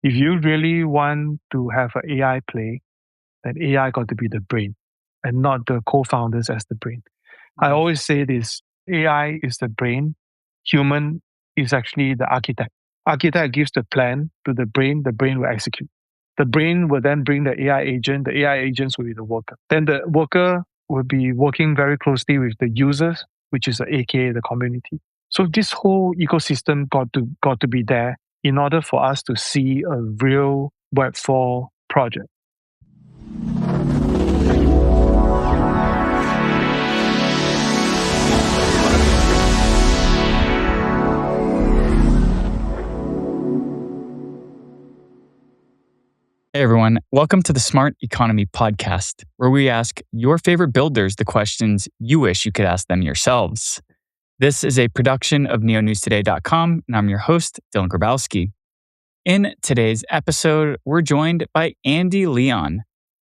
if you really want to have an AI play, then AI got to be the brain and not the co-founders as the brain. I always say this, AI is the brain, human is actually the architect. Architect gives the plan to the brain will execute. The brain will then bring the AI agent, the AI agents will be the worker. Then the worker will be working very closely with the users, which is the AKA, the community. So this whole ecosystem got to be there in order for us to see a real Web4 project. Hey everyone, welcome to the Smart Economy Podcast, where we ask your favorite builders the questions you wish you could ask them yourselves. This is a production of neonewstoday.com, and I'm your host, Dylan Garbowski. In today's episode, we're joined by Anndy Lian,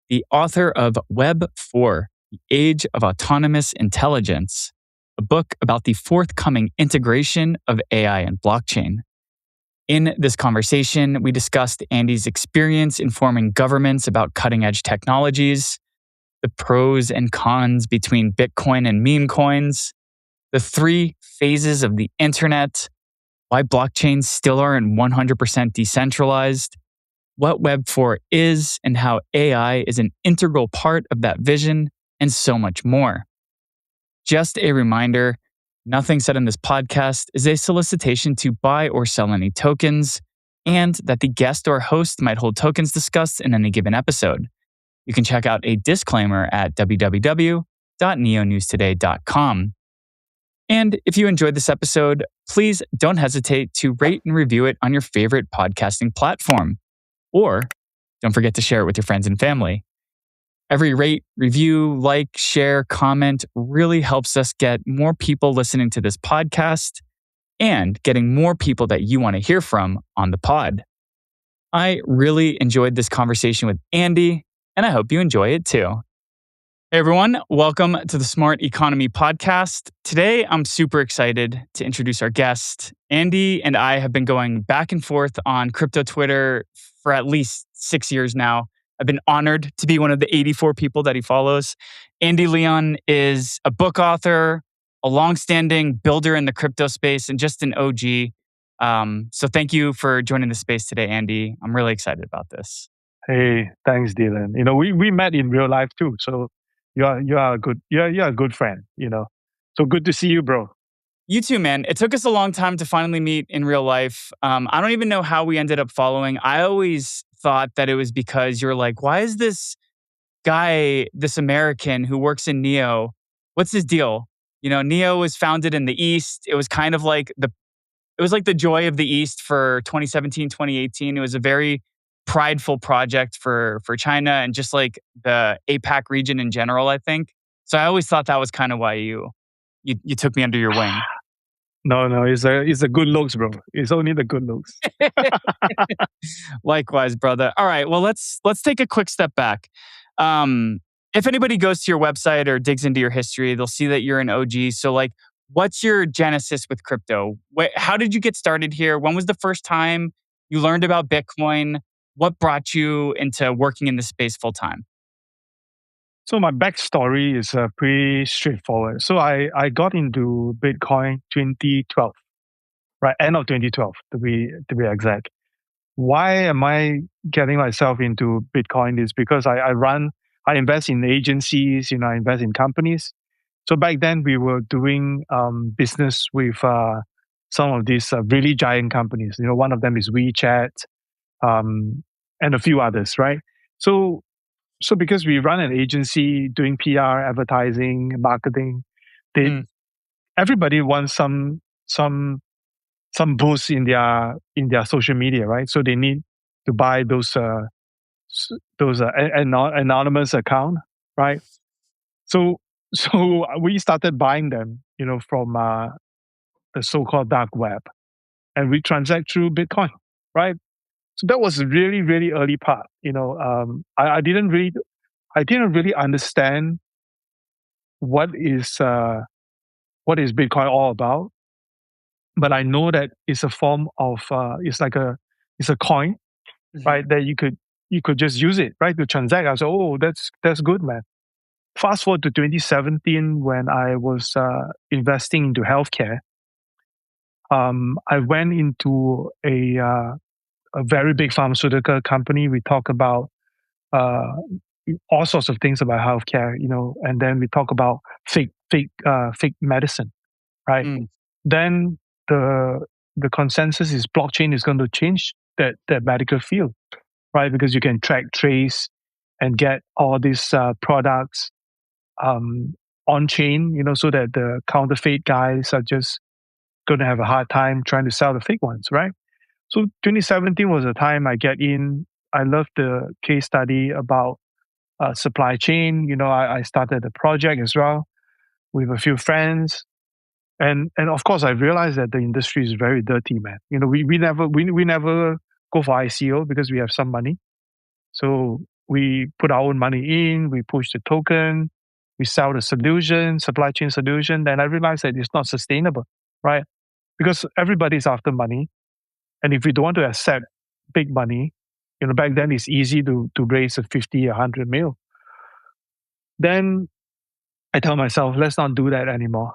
the author of Web4, The Age of Autonomous Intelligence, a book about the forthcoming integration of AI and blockchain. In this conversation, we discussed Andy's experience informing governments about cutting-edge technologies, the pros and cons between Bitcoin and meme coins, the 3 phases of the internet, why blockchains still aren't 100% decentralized, what Web4 is and how AI is an integral part of that vision, and so much more. Just a reminder, nothing said in this podcast is a solicitation to buy or sell any tokens, and that the guest or host might hold tokens discussed in any given episode. You can check out a disclaimer at www.neonewstoday.com. And if you enjoyed this episode, please don't hesitate to rate and review it on your favorite podcasting platform. Or don't forget to share it with your friends and family. Every rate, review, like, share, comment really helps us get more people listening to this podcast and getting more people that you want to hear from on the pod. I really enjoyed this conversation with Anndy, and I hope you enjoy it too. Hey everyone, welcome to the Smart Economy Podcast. Today, I'm super excited to introduce our guest. Anndy and I have been going back and forth on crypto Twitter for at least 6 years now. I've been honored to be one of the 84 people that he follows. Anndy Lian is a book author, a longstanding builder in the crypto space, and just an OG. So thank you for joining the space today, Anndy. I'm really excited about this. Hey, thanks, Dylan. You know, we met in real life too, so you're a good friend. You know, so good to see you, bro. You too, man. It took us a long time to finally meet in real life. I don't even know how we ended up following. I always thought that it was because you're like, why is this guy, this American who works in Neo, what's his deal? You know, Neo was founded in the East. It was kind of like the joy of the East for 2017, 2018. It was a very prideful project for China and just like the APAC region in general, I think. So I always thought that was kind of why you took me under your wing. No, it's a good looks, bro. It's only the good looks. Likewise, brother. All right, well, let's take a quick step back. If anybody goes to your website or digs into your history, they'll see that you're an OG. So, like, what's your genesis with crypto? How did you get started here? When was the first time you learned about Bitcoin? What brought you into working in this space full time? So my backstory is pretty straightforward. So I got into Bitcoin 2012, right? End of 2012 to be exact. Why am I getting myself into Bitcoin? Is because I invest in agencies, you know, I invest in companies. So back then we were doing business with some of these really giant companies. You know, one of them is WeChat, and a few others, right? So because we run an agency doing PR, advertising, marketing, everybody wants some boost in their social media, right? So they need to buy those anonymous account, right? So we started buying them, you know, from the so-called dark web, and we transact through Bitcoin, right? So that was a really, really early part. You know, I didn't really understand what is Bitcoin all about, but I know that it's a form of it's a coin, right? That you could just use it, right, to transact. I was like, oh, that's good, man. Fast forward to 2017 when I was investing into healthcare. I went into a very big pharmaceutical company. We talk about uh, all sorts of things about healthcare, and then we talk about fake medicine, right? Mm. Then the the consensus is blockchain is going to change that medical field, right? Because you can track, trace, and get all these products um, on chain, so that the counterfeit guys are just going to have a hard time trying to sell the fake ones, right? So 2017 was the time I get in. I love the case study about supply chain. I started a project as well with a few friends. And of course, I realized that the industry is very dirty, man. We never go for ICO because we have some money. So we put our own money in, we push the token, we sell the solution, supply chain solution. Then I realized that it's not sustainable, right? Because everybody's after money. And if we don't want to accept big money, back then it's easy to raise a 50, 100 mil. Then I tell myself, let's not do that anymore.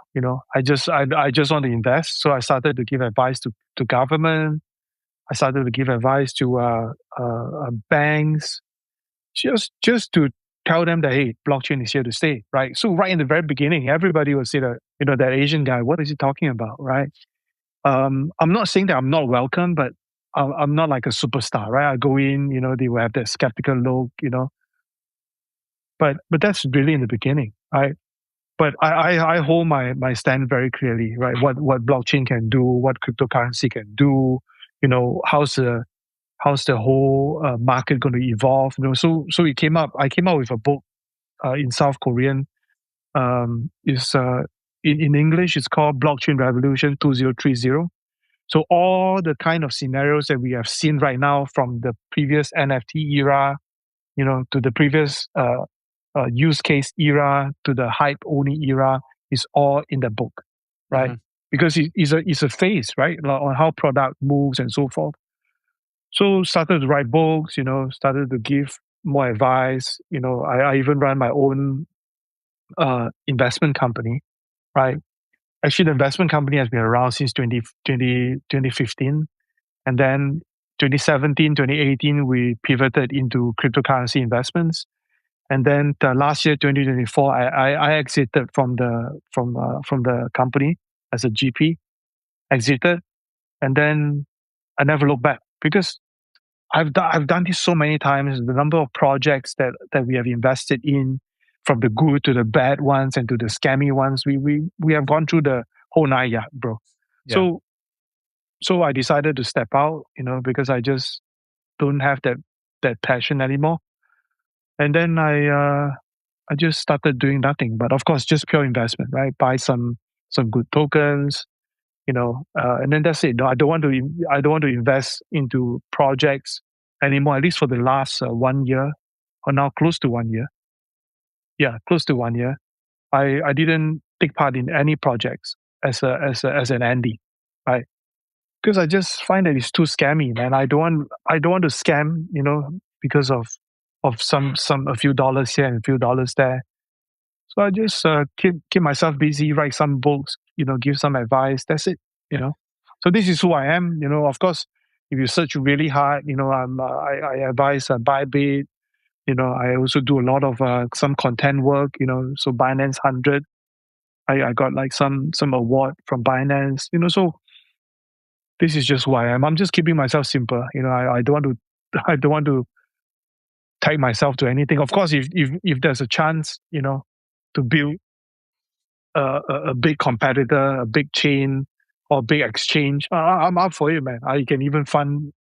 I just want to invest. So I started to give advice to government. I started to give advice to banks, just to tell them that, hey, blockchain is here to stay, right? So right in the very beginning, everybody would say that, that Asian guy, what is he talking about, right? I'm not saying that I'm not welcome, but I'm not like a superstar, right? I go in, they will have that skeptical look, but that's really in the beginning, right? But I hold my stand very clearly, right? What blockchain can do, what cryptocurrency can do, how's the whole market going to evolve? So I came up with a book in South Korean. Is in English it's called Blockchain Revolution 2030. So all the kind of scenarios that we have seen right now, from the previous NFT era, to the previous use case era, to the hype only era, is all in the book, right? Because it's a phase, right, on how product moves and so forth. So started to write books, started to give more advice. I even run my own investment company, right? Actually, the investment company has been around since 2015. And then 2017, 2018, we pivoted into cryptocurrency investments. And then last year, 2024, I exited from the company as a GP, exited, and then I never looked back because I've done this so many times. The number of projects that we have invested in, from the good to the bad ones and to the scammy ones, we have gone through the whole nine yards, bro. Yeah. So I decided to step out, because I just don't have that passion anymore. And then I just started doing nothing, but of course, just pure investment, right? Buy some good tokens, and then that's it. No, I don't want to invest into projects anymore. At least for the last 1 year, or now close to 1 year. Yeah, close to 1 year. I didn't take part in any projects as an Andy, right? Because I just find that it's too scammy, man. I don't want to scam, because of some a few dollars here and a few dollars there. So I just keep myself busy, write some books, give some advice. That's it, you know. So this is who I am, Of course, if you search really hard, I advise Bybit. I also do a lot of some content work, So Binance 100, I got like some award from Binance, So this is just who I am. I'm just keeping myself simple, I don't want to I don't want to tie myself to anything. Of course, if there's a chance, to build a big competitor, a big chain, or big exchange, I'm up for it, man. I can even fund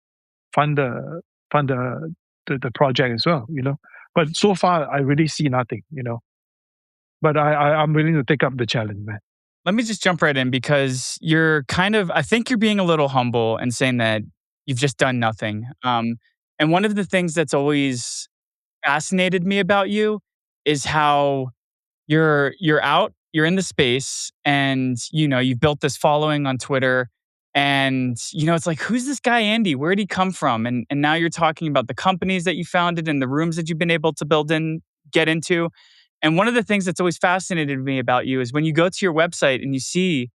the fund the project as well, But so far, I really see nothing, But I'm willing to take up the challenge, man. Let me just jump right in because I think you're being a little humble and saying that you've just done nothing. And one of the things that's always fascinated me about you is how you're out, you're in the space, and you've built this following on Twitter, And, it's like, who's this guy, Andy? Where'd he come from? And now you're talking about the companies that you founded and the rooms that you've been able to get into. And one of the things that's always fascinated me about you is when you go to your website and you see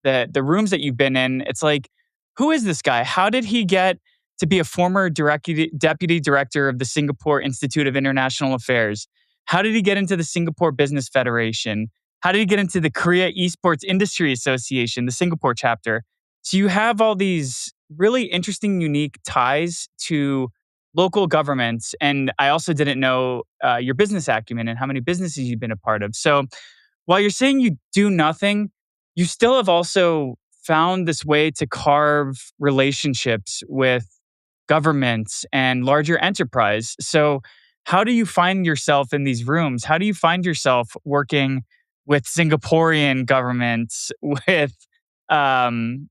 the rooms that you've been in, it's like, who is this guy? How did he get to be a former deputy director of the Singapore Institute of International Affairs? How did he get into the Singapore Business Federation? How did he get into the Korea Esports Industry Association, the Singapore chapter? So you have all these really interesting, unique ties to local governments. And I also didn't know your business acumen and how many businesses you've been a part of. So while you're saying you do nothing, you still have also found this way to carve relationships with governments and larger enterprise. So, how do you find yourself in these rooms? How do you find yourself working with Singaporean governments, with um,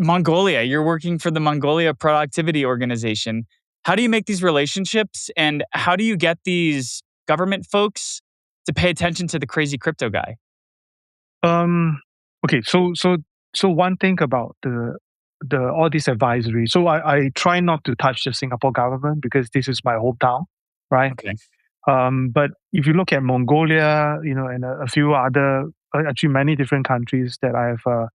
Mongolia? You're working for the Mongolia Productivity Organization. How do you make these relationships, and how do you get these government folks to pay attention to the crazy crypto guy? Um, okay, so one thing about the all this advisory. So I try not to touch the Singapore government because this is my hometown, right? Okay. But if you look at Mongolia, and a few other, actually many different countries that I have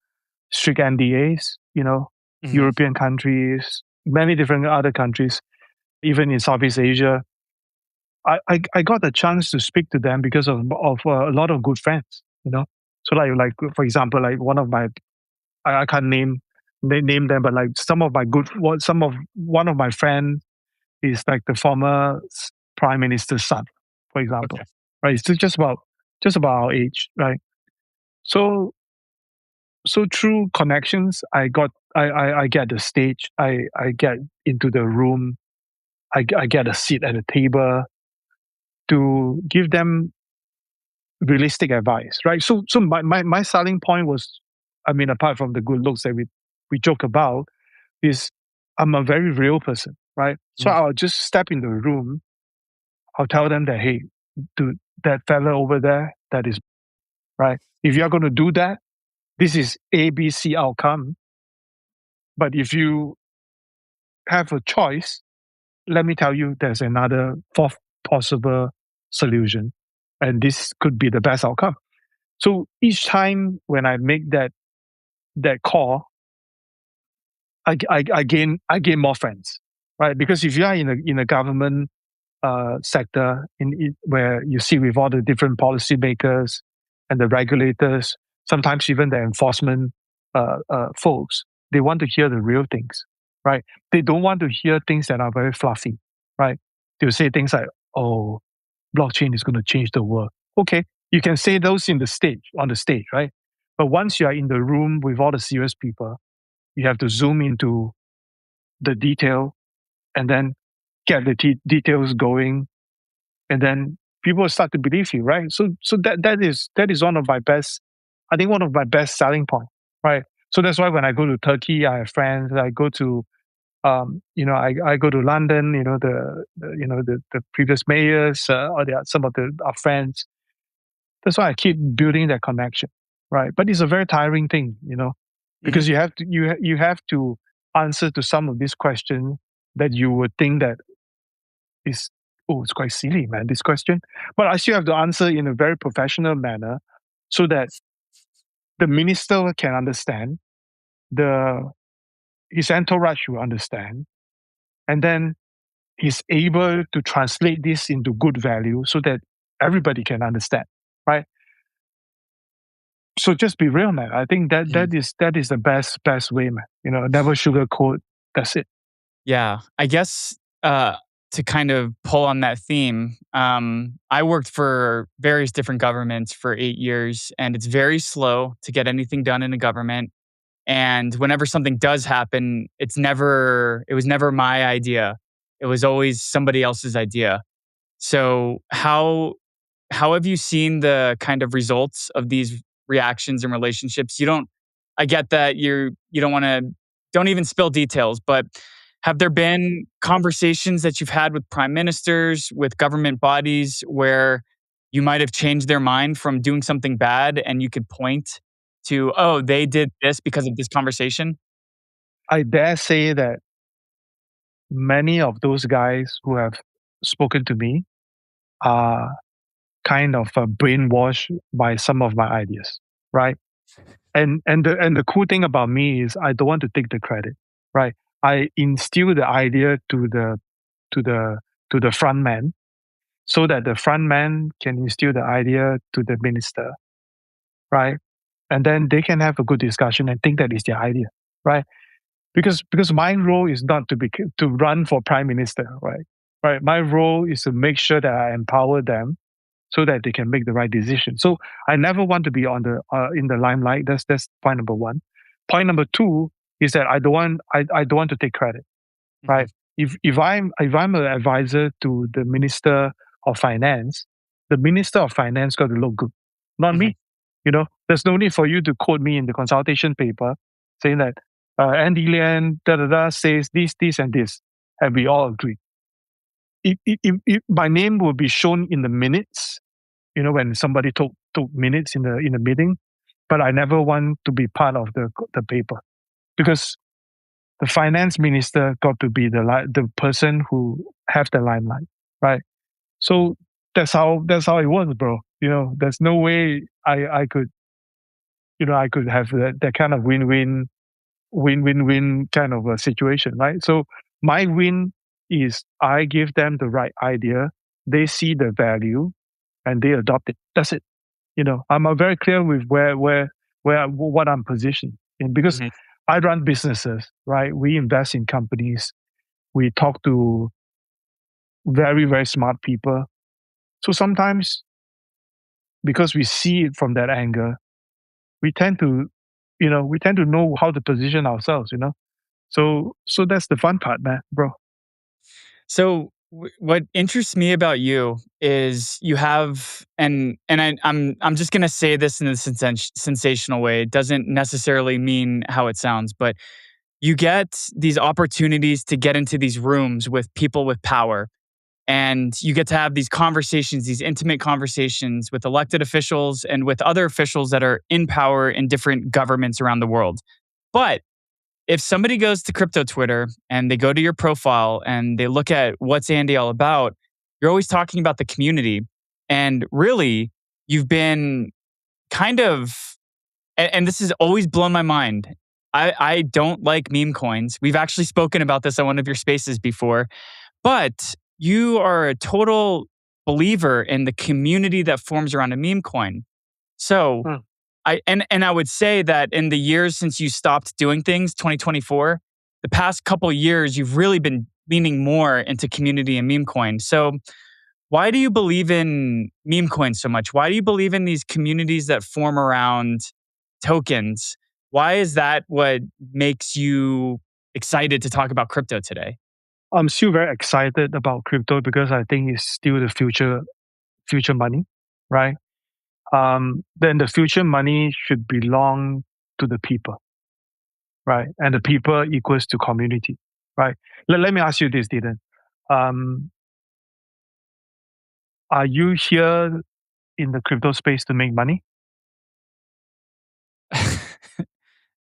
strict NDAs, Mhm. European countries, many different other countries, even in Southeast Asia. I got a chance to speak to them because of a lot of good friends, So like for example, like one of my I can't name them, but like some of my one of my friends is like the former prime minister's son, for example, Okay. right? It's just about our age, right? So through connections, I get the stage, I get into the room, I get a seat at the table to give them realistic advice, right? So my selling point was, I mean, apart from the good looks that we joke about, is I'm a very real person, right? So Mhm. I'll just step in the room, I'll tell them that, hey, dude, that fella over there, that is right. If you're going to do that, this is ABC outcome. But if you have a choice, let me tell you, there's another fourth possible solution, and this could be the best outcome. So each time when I make that call, I gain more friends, right? Because if you are in a government sector where you see with all the different policymakers and the regulators, sometimes even the enforcement folks, they want to hear the real things, right? They don't want to hear things that are very fluffy, right? They'll say things like, "Oh, blockchain is going to change the world." Okay, you can say those on the stage, right? But once you are in the room with all the serious people, you have to zoom into the detail and then get the details going, and then people will start to believe you, right? So that is one of my best, I think one of my best selling point, right? So that's why when I go to Turkey, I have friends. I go to I go to London, the previous mayors, or some of our friends. That's why I keep building that connection, right? But it's a very tiring thing, Mhm. because you have to answer to some of these questions that you would think that is, oh, it's quite silly, man, this question. But I still have to answer in a very professional manner so that the minister can understand, the his entourage will understand, and then he's able to translate this into good value so that everybody can understand, right? So just be real, man. I think Mhm. that is the best way, man. Never sugarcoat. That's it. Yeah. I guess to kind of pull on that theme, I worked for various different governments for 8 years, and it's very slow to get anything done in a government. And whenever something does happen, it was never my idea. It was always somebody else's idea. So how have you seen the kind of results of these reactions and relationships? I get that you don't even spill details, but have there been conversations that you've had with prime ministers, with government bodies where you might have changed their mind from doing something bad and you could point to, oh, they did this because of this conversation? I dare say that many of those guys who have spoken to me are kind of brainwashed by some of my ideas, right? And the cool thing about me is I don't want to take the credit, right? I instill the idea to the to the front man so that the front man can instill the idea to the minister, right? And then they can have a good discussion and think that is their idea, right? Because my role is not to run for prime minister, right? Right. My role is to make sure that I empower them so that they can make the right decision. So I never want to be on the in the limelight. That's point number one. Point number two is that I don't want to take credit, right? If I'm an advisor to the minister of finance, the minister of finance got to look good, not me. There's no need for you to quote me in the consultation paper saying that Andy Lian da da da says this and this, and we all agree. If my name will be shown in the minutes, when somebody took minutes in the meeting, but I never want to be part of the paper because the finance minister got to be the person who have the limelight, right? So that's how it works, bro. There's no way I could have that kind of win-win kind of a situation, right? So my win is I give them the right idea, they see the value, and they adopt it. That's it. I'm very clear with what I'm positioned in because I run businesses, right? We invest in companies. We talk to very, very smart people. So sometimes, because we see it from that angle, we tend to know how to position ourselves. So that's the fun part, man, bro. So what interests me about you is you have, I'm just gonna say this in a sensational way. It doesn't necessarily mean how it sounds, but you get these opportunities to get into these rooms with people with power, and you get to have these conversations, these intimate conversations with elected officials and with other officials that are in power in different governments around the world. But if somebody goes to crypto Twitter and they go to your profile and they look at what's Andy all about, you're always talking about the community. And really, you've been kind of, and this has always blown my mind. I don't like meme coins. We've actually spoken about this on one of your spaces before, but you are a total believer in the community that forms around a meme coin. So I would say that in the years since you stopped doing things, 2024, the past couple years, you've really been leaning more into community and meme coin. So why do you believe in meme coins so much? Why do you believe in these communities that form around tokens? Why is that what makes you excited to talk about crypto today? I'm still very excited about crypto because I think it's still the future money, right? Then the future money should belong to the people, right? And the people equals to community, right? Let me ask you this, Dylan. Are you here in the crypto space to make money?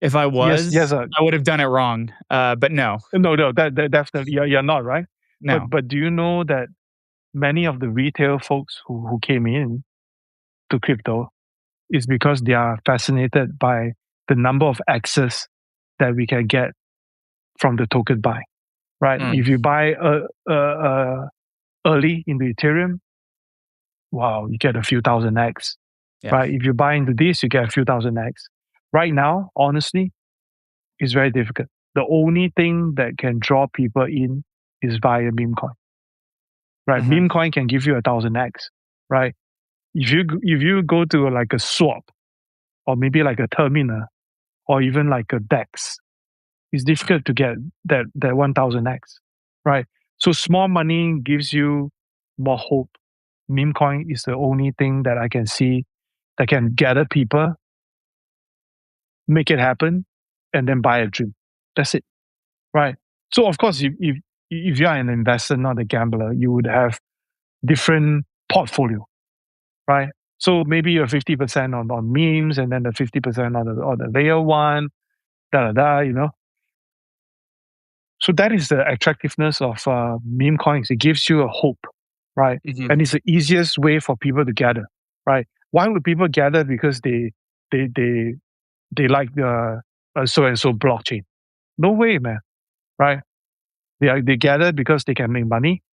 If I was, yes, I would have done it wrong. But no. No, that definitely you're not, right? No. But do you know that many of the retail folks who came in to crypto is because they are fascinated by the number of access that we can get from the token buy, right? If you buy early into Ethereum, wow, you get a few thousand X, right? If you buy into this, you get a few thousand X. Right now, honestly, it's very difficult. The only thing that can draw people in is via meme coin, right? Meme coin can give you 1,000X, right? If you go to like a swap or maybe like a terminal or even like a DEX, it's difficult to get that 1,000X, right? So small money gives you more hope. Meme coin is the only thing that I can see that can gather people, make it happen, and then buy a dream. That's it, right? So of course, if you are an investor, not a gambler, you would have different portfolio, right? So maybe you're 50% on memes, and then the 50% on the layer one, you know. So that is the attractiveness of meme coins. It gives you a hope, right? And it's the easiest way for people to gather, right? Why would people gather? Because they like the so and so blockchain. No way, man, right? They gather because they can make money.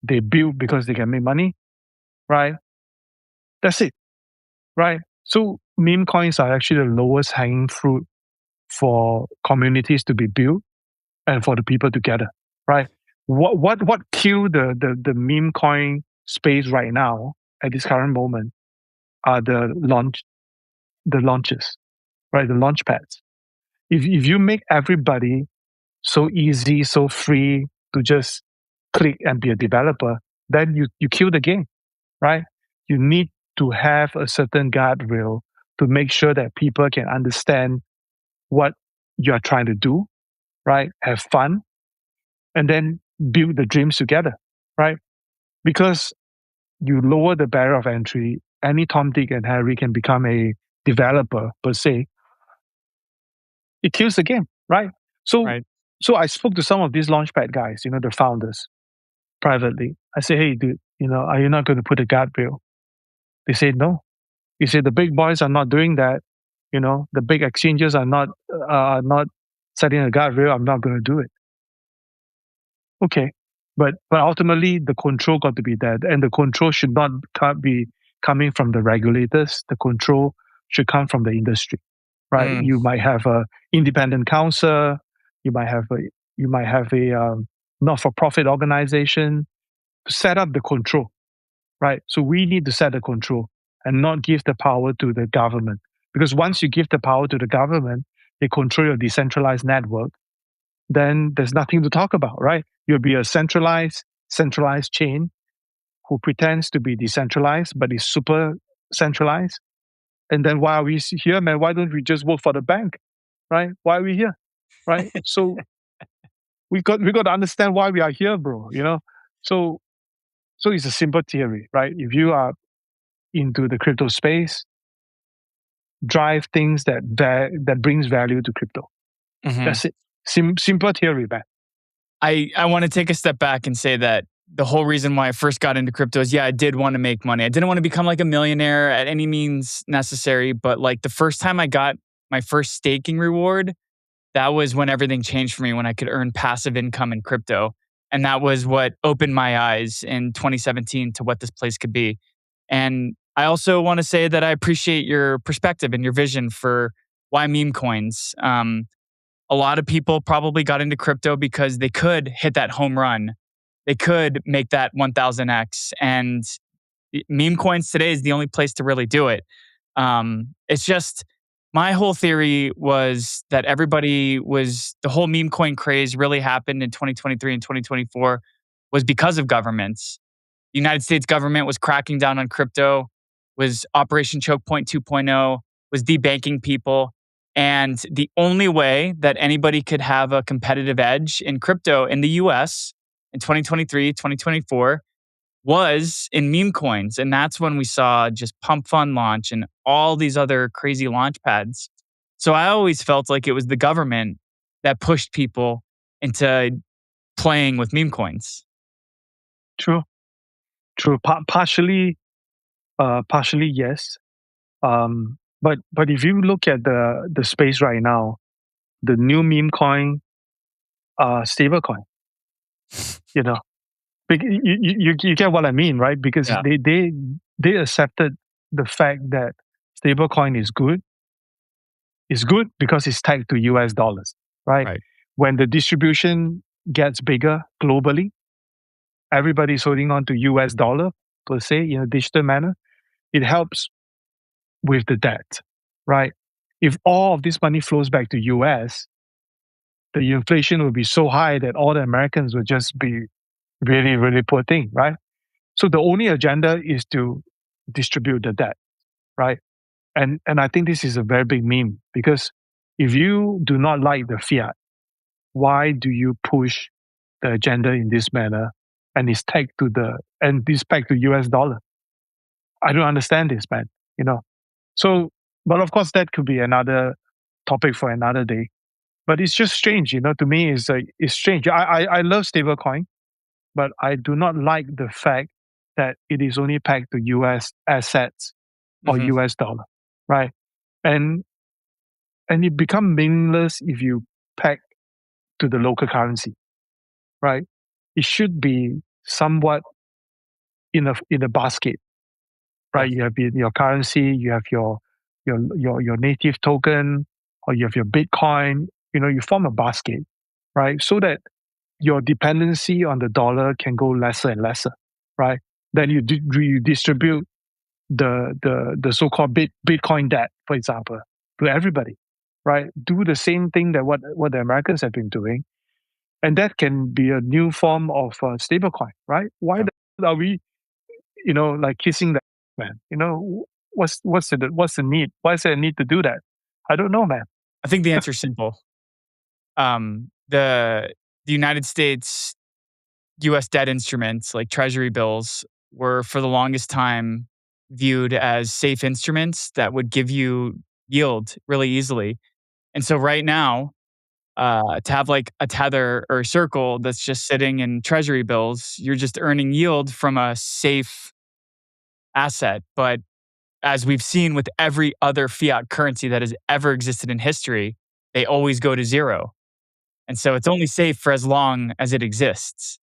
They build because they can make money, right? That's it, right? So meme coins are actually the lowest hanging fruit for communities to be built and for the people to gather, right? What killed the meme coin space right now at this current moment are the launches, right? The launch pads. If you make everybody so easy, so free to just click and be a developer, then you kill the game, right? You need to have a certain guardrail to make sure that people can understand what you are trying to do, right? Have fun, and then build the dreams together, right? Because you lower the barrier of entry, any Tom, Dick, and Harry can become a developer per se. It kills the game, right? So, Right. so I spoke to some of these launchpad guys, you know, the founders, privately. I say, hey, dude, you know, are you not going to put a guardrail? They say no. You say the big boys are not doing that. You know, the big exchanges are not setting a guardrail. I'm not going to do it. Okay, but ultimately the control got to be there, and the control should not be coming from the regulators. The control should come from the industry, right? You might have a independent counsel. You might have a not-for-profit organization to set up the control, right? So we need to set the control and not give the power to the government, because once you give the power to the government, they control your decentralized network. Then there's nothing to talk about, right? You'll be a centralized chain who pretends to be decentralized but is super centralized. And then why are we here, man? Why don't we just work for the bank, right? Why are we here, right? So we got to understand why we are here, bro. You know, so it's a simple theory, right? If you are into the crypto space, drive things that brings value to crypto. That's it. Simple theory, man. I want to take a step back and say that the whole reason why I first got into crypto is, I did want to make money. I didn't want to become like a millionaire at any means necessary, but like the first time I got my first staking reward, that was when everything changed for me, when I could earn passive income in crypto. And that was what opened my eyes in 2017 to what this place could be. And I also want to say that I appreciate your perspective and your vision for why meme coins. A lot of people probably got into crypto because they could hit that home run. They could make that 1000x. And meme coins today is the only place to really do it. It's just, my whole theory was that the whole meme coin craze really happened in 2023 and 2024 was because of governments. The United States government was cracking down on crypto, was Operation Choke Point 2.0, was debanking people. And the only way that anybody could have a competitive edge in crypto in the US in 2023, 2024 was in meme coins. And that's when we saw just Pump Fund launch and all these other crazy launch pads. So I always felt like it was the government that pushed people into playing with meme coins. True. Partially, yes. But if you look at the space right now, the new meme coin, stable coin, you know, you get what I mean, right? Because they accepted the fact that stable coin is good. It's good because it's tagged to US dollars, right? When the distribution gets bigger globally, everybody's holding on to US dollar per se in a digital manner. It helps with the debt, right? If all of this money flows back to US, the inflation will be so high that all the Americans will just be really, really poor thing, right? So the only agenda is to distribute the debt, right? And I think this is a very big meme, because if you do not like the fiat, why do you push the agenda in this manner? And it's tagged to US dollar. I don't understand this, man. So, but of course, that could be another topic for another day. But it's just strange, to me, it's strange. I love stablecoin, but I do not like the fact that it is only pegged to US assets or Mhm. US dollar, right? And it become meaningless if you peg to the local currency, right? It should be somewhat in a basket, Yeah. right? You have your currency, you have your native token, or you have your Bitcoin. You form a basket, right? So that your dependency on the dollar can go lesser and lesser, right? Then you distribute the so-called Bitcoin debt, for example, to everybody, right? Do the same thing that what the Americans have been doing, and that can be a new form of stablecoin, right? Why Yeah. are we, like kissing that, man? What's the need? Why is there a need to do that? I don't know, man. I think the answer is simple. The United States US debt instruments like treasury bills were for the longest time viewed as safe instruments that would give you yield really easily. And so right now, to have like a tether or a circle that's just sitting in treasury bills, you're just earning yield from a safe asset. But as we've seen with every other fiat currency that has ever existed in history, they always go to zero. And so it's only safe for as long as it exists,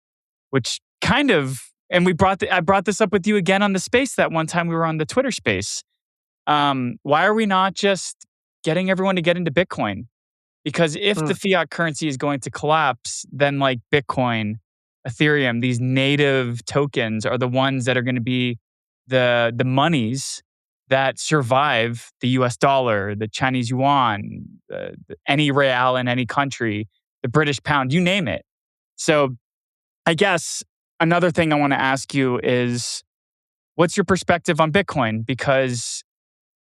which kind of, and I brought this up with you again on the space that one time we were on the Twitter space. Why are we not just getting everyone to get into Bitcoin? Because if the Mm. fiat currency is going to collapse, then like Bitcoin, Ethereum, these native tokens are the ones that are going to be the monies that survive the US dollar, the Chinese yuan, any real in any country, the British pound, you name it. So I guess another thing I want to ask you is what's your perspective on Bitcoin? Because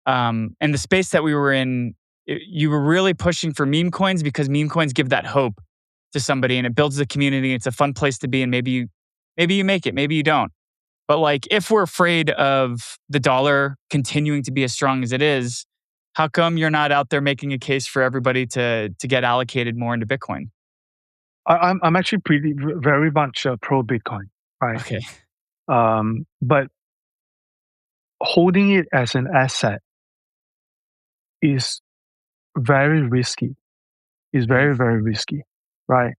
in the space that we were in, you were really pushing for meme coins because meme coins give that hope to somebody and it builds the community. It's a fun place to be, and maybe you make it, maybe you don't. But like, if we're afraid of the dollar continuing to be as strong as it is, how come you're not out there making a case for everybody to get allocated more into Bitcoin? I'm actually very much pro Bitcoin, right? Okay. But holding it as an asset is very risky. Is Mm. very, very risky, right?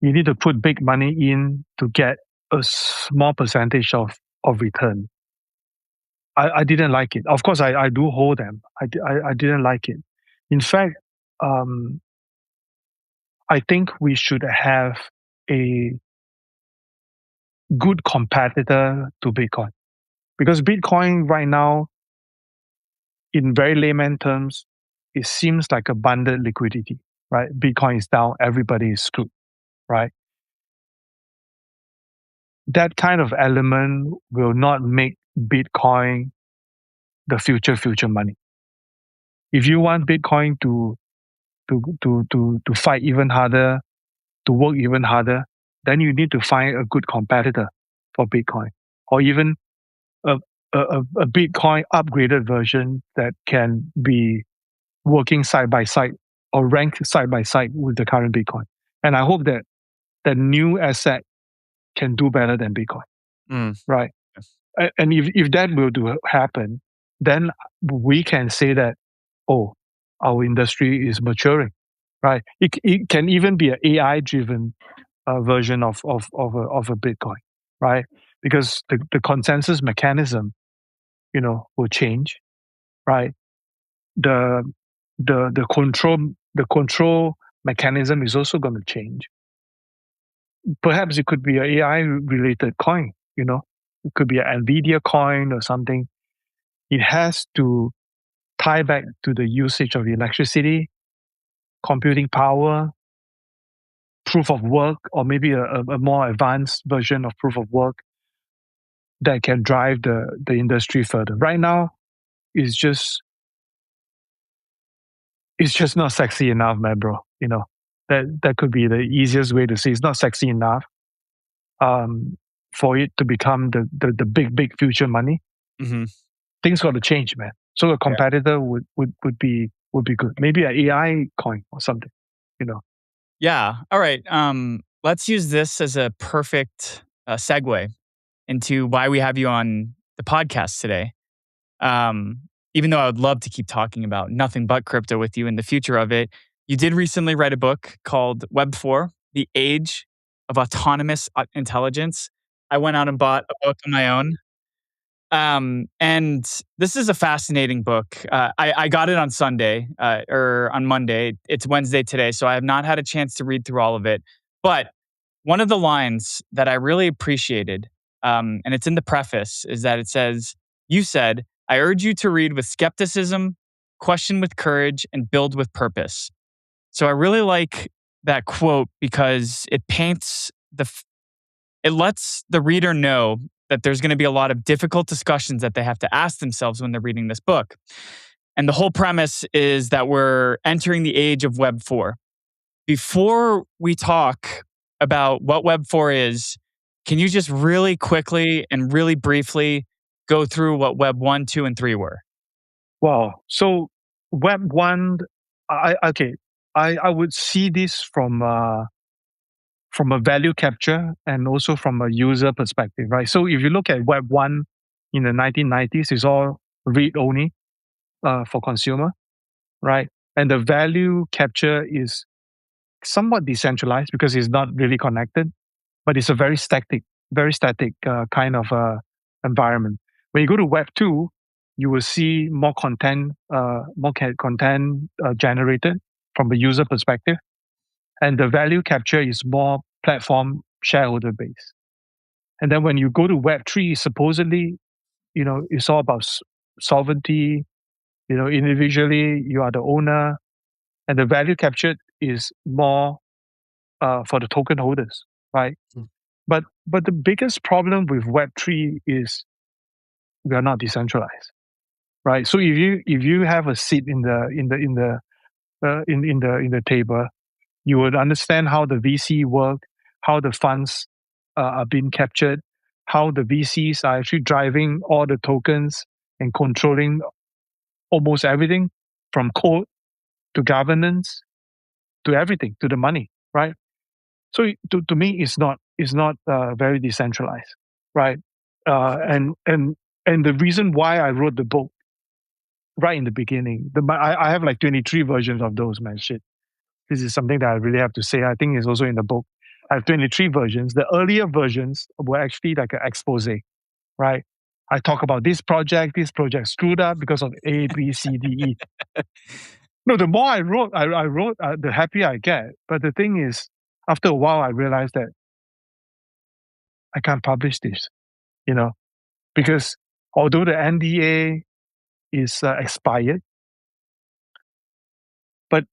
You need to put big money in to get a small percentage of return. I didn't like it. Of course, I do hold them. I didn't like it. In fact, um, I think we should have a good competitor to Bitcoin, because Bitcoin right now, in very layman terms, it seems like a bundled liquidity, right? Bitcoin is down, everybody is screwed, right? That kind of element will not make Bitcoin the future money. If you want Bitcoin to fight even harder, to work even harder, then you need to find a good competitor for Bitcoin, or even a a Bitcoin upgraded version that can be working side by side or ranked side by side with the current Bitcoin. And I hope that that new asset can do better than Bitcoin, Mm. right? And if that will do happen, then we can say that, oh, our industry is maturing, right? It can even be an AI driven version of a Bitcoin, right? Because the consensus mechanism, will change, right? The the control mechanism is also going to change. Perhaps it could be an AI related coin, it could be an Nvidia coin or something. It has to tie back to the usage of electricity, computing power, proof of work, or maybe a more advanced version of proof of work that can drive the industry further. Right now, it's just it's just not sexy enough, man, bro. That could be the easiest way to say it's not sexy enough, for it to become the big future money. Mm-hmm. Things got to change, man. So a competitor would be good. Maybe an AI coin or something, you know. Yeah. All right. Let's use this as a perfect segue into why we have you on the podcast today. Um, Even though I would love to keep talking about nothing but crypto with you in the future of it, you did recently write a book called Web4, The Age of Autonomous Intelligence. I went out and bought a book on my own. And this is a fascinating book. I got it on Sunday or on Monday. It's Wednesday today, so I have not had a chance to read through all of it. But one of the lines that I really appreciated, and it's in the preface, is that it says, "You said, I urge you to read with skepticism, question with courage, and build with purpose." So I really like that quote because it paints it lets the reader know that there's going to be a lot of difficult discussions that they have to ask themselves when they're reading this book. And the whole premise is that we're entering the age of Web 4. Before we talk about what Web 4 is, can you just really quickly and really briefly go through what Web 1, 2, and 3 were? Wow. So Web 1, I would see this from a value capture and also from a user perspective, right? So if you look at Web 1 in the 1990s, it's all read only for consumer, right? And the value capture is somewhat decentralized because it's not really connected, but it's a very static kind of environment. When you go to Web 2, you will see more content, generated from a user perspective, and the value capture is more platform shareholder based. And then when you go to Web 3, supposedly, it's all about sovereignty. Individually, you are the owner, and the value captured is more for the token holders, right? But the biggest problem with Web3 is we are not decentralized, right? So if you have a seat in the table, you would understand how the VC work, how the funds are being captured, how the VCs are actually driving all the tokens and controlling almost everything from code to governance to everything to the money, right? So to me, it's not very decentralized, right? And the reason why I wrote the book right in the beginning, I have like 23 versions of those, man. Shit, this is something that I really have to say. I think it's also in the book. I have 23 versions. The earlier versions were actually like an expose, right? I talk about this project screwed up because of A, B, C, D, E. No, the more I wrote, the happier I get. But the thing is, after a while, I realized that I can't publish this, because although the NDA is expired, but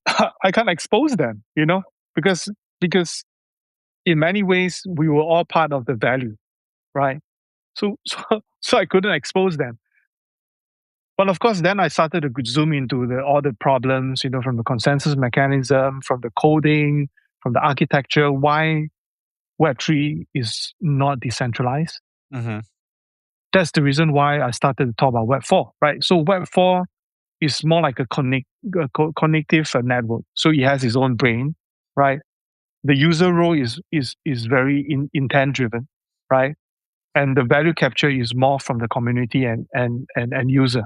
I can't expose them, because in many ways we were all part of the value, right? So I couldn't expose them. But of course, then I started to zoom into all the problems, from the consensus mechanism, from the coding, from the architecture, why Web3 is not decentralized. Mm-hmm. That's the reason why I started to talk about Web4, right? So Web4 is more like a connective network. So it has its own brain, right? The user role is very intent driven, right? And the value capture is more from the community and user,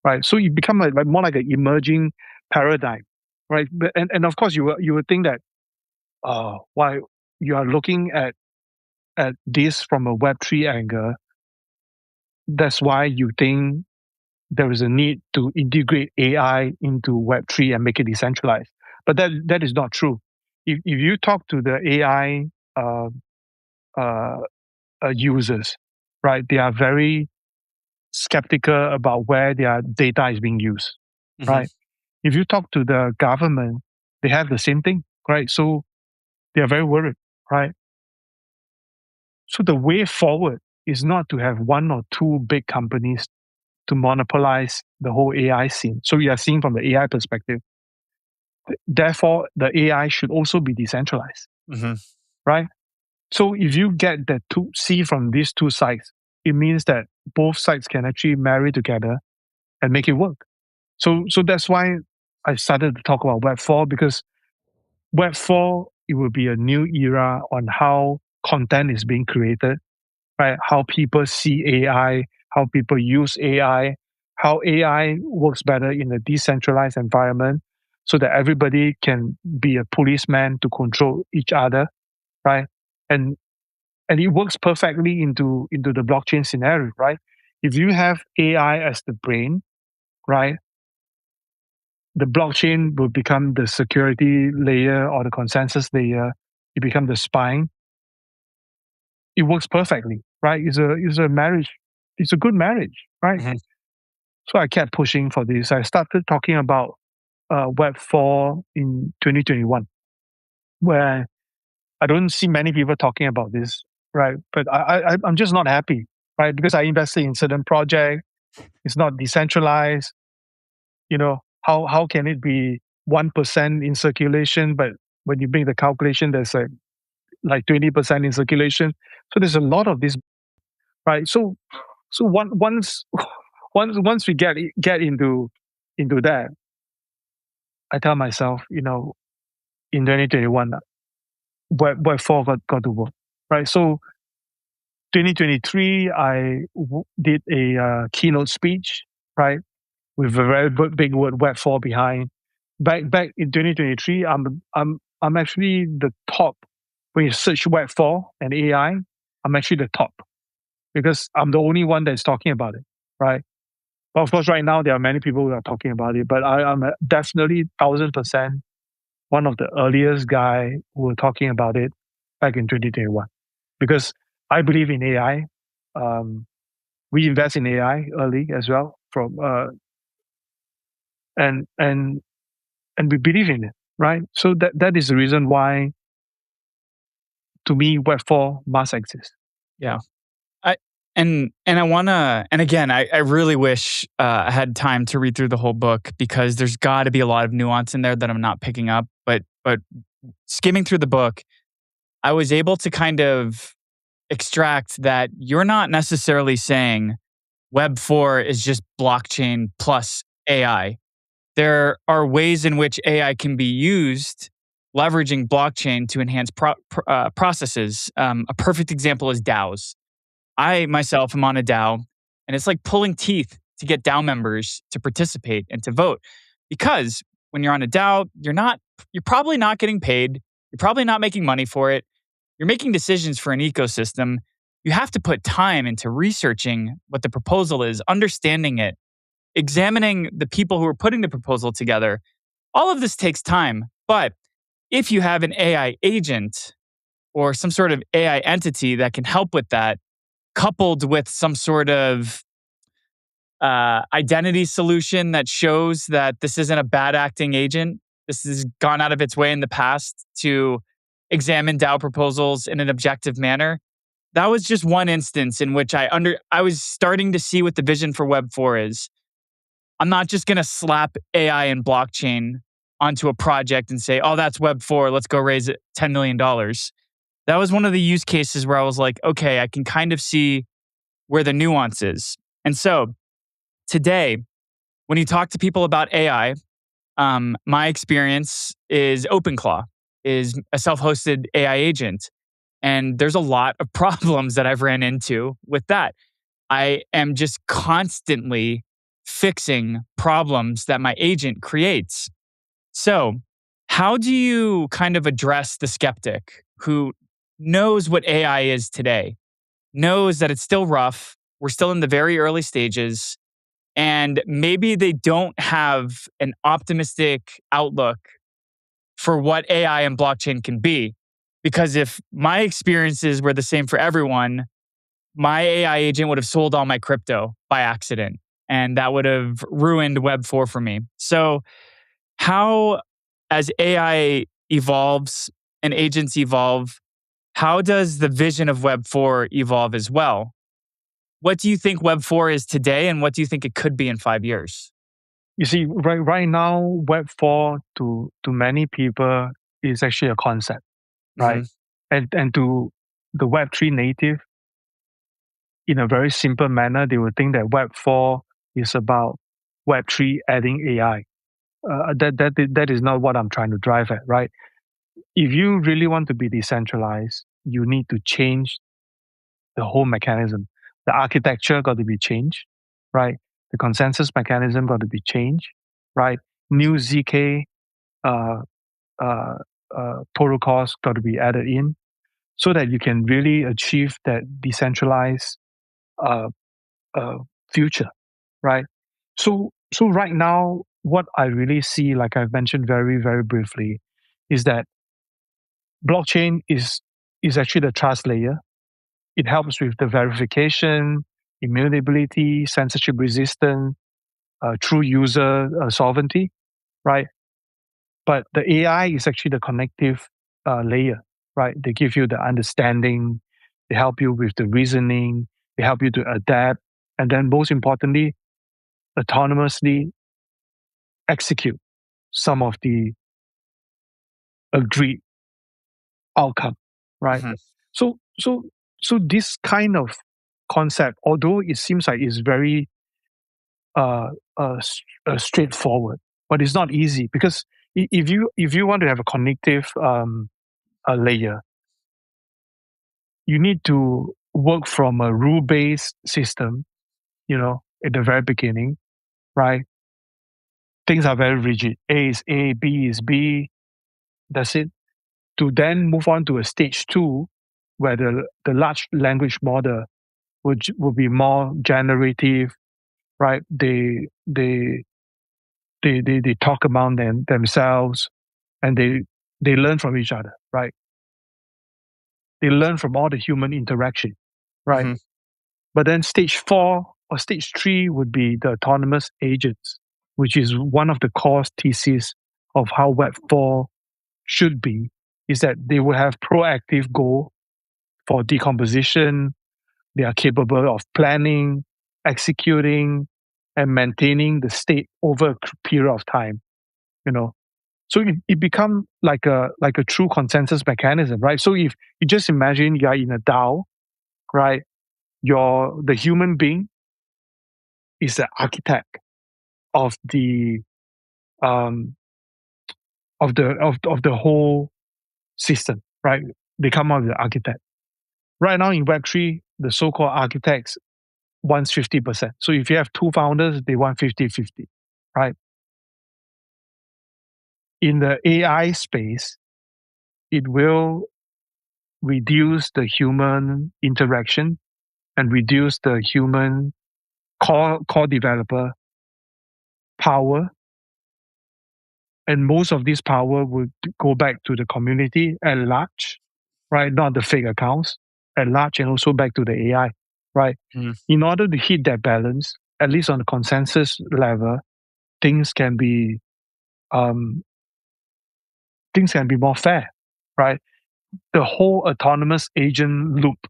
right? So you become more like an emerging paradigm, right? And of course you would think that why you are looking at this from a Web3 angle. That's why you think there is a need to integrate AI into Web3 and make it decentralized. But that is not true. If you talk to the AI users, right, they are very skeptical about where their data is being used, Mm-hmm. right? If you talk to the government, they have the same thing, right? So they are very worried, right? So the way forward is not to have one or two big companies to monopolize the whole AI scene. So you are seeing from the AI perspective. Therefore, the AI should also be decentralized, Mm-hmm. right? So if you get see from these two sides, it means that both sides can actually marry together and make it work. So that's why I started to talk about Web4, because Web4, it will be a new era on how content is being created, right? How people see AI, how people use AI, how AI works better in a decentralized environment so that everybody can be a policeman to control each other, right? And and it works perfectly into the blockchain scenario, right? If you have AI as the brain, right, the blockchain will become the security layer or the consensus layer. It become the spine. It works perfectly, right? It's a marriage. It's a good marriage, right? Mhm. So I kept pushing for this. I started talking about Web4 in 2021, where I don't see many people talking about this, right? But I'm just not happy, right? Because I invested in certain project. It's not decentralized. How can it be 1% in circulation, but when you make the calculation, there's like 20% in circulation. So there's a lot of this, right? So once once we get into that, I tell myself, in 2021, Web4 got to work, right? So 2023, I did a keynote speech, right, with a very big word Web4 behind. Back in 2023, I'm actually the top. When you search Web4 and AI, I'm actually the top because I'm the only one that's talking about it, right? But of course, right now there are many people who are talking about it. But I'm definitely 1,000% one of the earliest guy who were talking about it back in 2021 because I believe in AI. Um, we invest in AI early as well, and and and we believe in it, right? So that is the reason why, to me, Web4 must exist. Yeah. I and I wanna and again, I really wish I had time to read through the whole book because there's got to be a lot of nuance in there that I'm not picking up. But skimming through the book, I was able to kind of extract that you're not necessarily saying Web4 is just blockchain plus AI. There are ways in which AI can be used leveraging blockchain to enhance processes. A perfect example is DAOs. I myself am on a DAO, and it's like pulling teeth to get DAO members to participate and to vote. Because when you're on a DAO, you're probably not getting paid. You're probably not making money for it. You're making decisions for an ecosystem. You have to put time into researching what the proposal is, understanding it, examining the people who are putting the proposal together. All of this takes time. But if you have an AI agent or some sort of AI entity that can help with that, coupled with some sort of identity solution that shows that this isn't a bad acting agent, this has gone out of its way in the past to examine DAO proposals in an objective manner. That was just one instance in which I was starting to see what the vision for Web4 is. I'm not just going to slap AI and blockchain onto a project and say, "Oh, that's Web4, let's go raise it $10 million." That was one of the use cases where I was like, "Okay, I can kind of see where the nuance is." And so today, when you talk to people about AI, my experience is OpenClaw is a self-hosted AI agent. And there's a lot of problems that I've ran into with that. I am just constantly fixing problems that my agent creates. So, how do you kind of address the skeptic who knows what AI is today, knows that it's still rough, we're still in the very early stages, and maybe they don't have an optimistic outlook for what AI and blockchain can be? Because if my experiences were the same for everyone, my AI agent would have sold all my crypto by accident, and that would have ruined Web4 for me. So, how, as AI evolves and agents evolve, how does the vision of Web4 evolve as well? What do you think Web4 is today, and what do you think it could be in 5 years? You see, right now, Web4 to many people is actually a concept, right? Mhm. And to the Web3 native, in a very simple manner, they would think that Web4 is about Web3 adding AI. That is not what I'm trying to drive at, right? If you really want to be decentralized, you need to change the whole mechanism. The architecture got to be changed, right? The consensus mechanism got to be changed, right? New ZK uh, uh, protocols got to be added in so that you can really achieve that decentralized uh, uh, future, right? So right now, what I really see, like I've mentioned very, very briefly, is that blockchain is actually the trust layer. It helps with the verification, immutability, censorship resistance, true user sovereignty, right? But the AI is actually the connective layer, right? They give you the understanding, they help you with the reasoning, they help you to adapt, and then most importantly, autonomously execute some of the agreed outcome, right? Mm-hmm. So so so this kind of concept, although it seems like it's very uh, straightforward, but it's not easy because if you want to have a connective a layer, you need to work from a rule based system. At the very beginning, right? Things are very rigid. A is A, B is B. That's it. To then move on to a stage two, where the large language model would be more generative, right? They talk among themselves, and they learn from each other, right? They learn from all the human interaction, right? Mm-hmm. But then stage four or stage three would be the autonomous agents, which is one of the core theses of how Web4 should be, is that they will have proactive goal for decomposition. They are capable of planning, executing, and maintaining the state over a period of time. You know, so it becomes like a true consensus mechanism, right? So if you just imagine you are in a DAO, right? The human being is the architect of the um of the whole system, right? They come out with the architect. Right now in Web3, the so-called architects wants 50%. So if you have two founders, they want 50-50, right? In the AI space, it will reduce the human interaction and reduce the human core developer power. And most of this power would go back to the community at large, right? Not the fake accounts at large, and also back to the AI, right? Mm-hmm. In order to hit that balance, at least on the consensus level, things can be um, more fair, right? The whole autonomous agent loop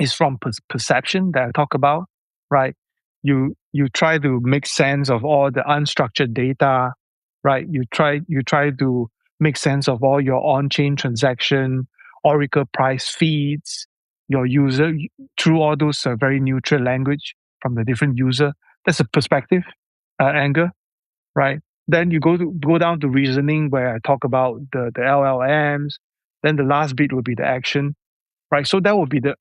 is from perception that I talk about, right? You try to make sense of all the unstructured data, right? You try to make sense of all your on-chain transaction, Oracle price feeds, your user through all those very neutral language from the different user. That's a perspective angle, right? Then you go down to reasoning where I talk about the LLMs. Then the last bit will be the action, right? So that would be the